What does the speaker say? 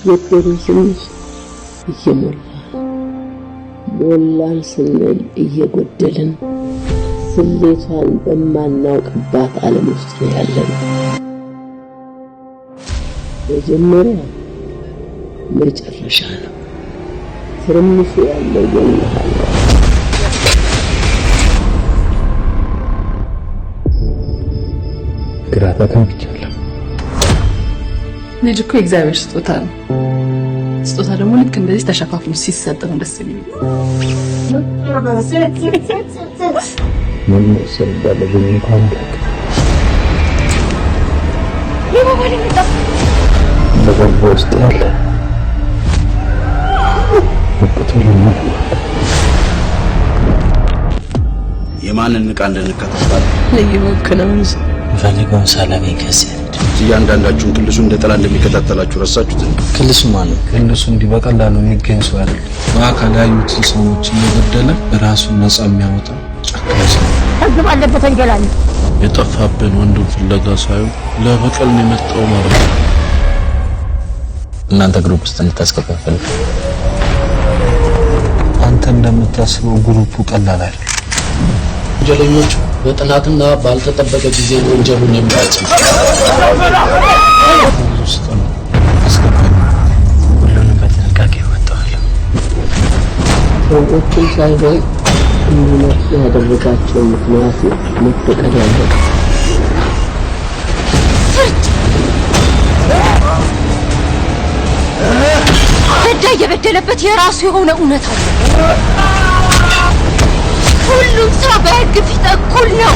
የጥሩ ትንሽ ሞላን ስንል እየጎደልን ስሌቷን በማናውቅባት ዓለም ውስጥ ነው ያለነው። መጀመሪያ መጨረሻ ነው። ትርምሱ ያለው የመሃል ግራ ተጋብቻለሁ። ልጅ እኮ የእግዚአብሔር ስጦታ ነው። ስጦታ ደግሞ ልክ እንደዚህ ተሸፋፍኖ ሲሰጥ ነው ደስ የሚለው። ምን መሰል ባለብኝ እንኳን በቀልብ ውስጥ ያለ የማንን ዕቃ እንደነካተታል ለየወከነው ፈልገውን ሳላገኝ ከዚህ እያንዳንዳችሁን ክልሱ እንደጠላ እንደሚከታተላችሁ ረሳችሁት። ክልሱ ማለት ክልሱ እንዲህ በቀላሉ የሚገኝ ሰው አይደለም። በአካል ያዩትን ሰዎች እየገደለ ራሱን ነፃ የሚያወጣ ጨካኝ ሰው ህግ ባለበት እንገላለን። የጠፋብን ወንድም ፍለጋ ሳይሆን ለበቀል ነው የመጣው ማለት ነው። እናንተ ግሩፕ ውስጥ እንድታስከፋፈል አንተ እንደምታስበው ግሩፑ ቀላል አይደለም። ወንጀለኞች በጥናትና ባልተጠበቀ ጊዜ ወንጀሉን የሚፈጽሙ ውስጥ ነው አስከፋኝ። ሁሉንም በጥንቃቄ ወጣዋለሁ። ሰዎችን ሳይሆን እንዲነሱ ያደረጋቸው ምክንያቱ መፈቀድ ያለው በዳይ የበደለበት የራሱ የሆነ እውነት አለ። ሁሉም ሰው በሕግ ፊት እኩል ነው።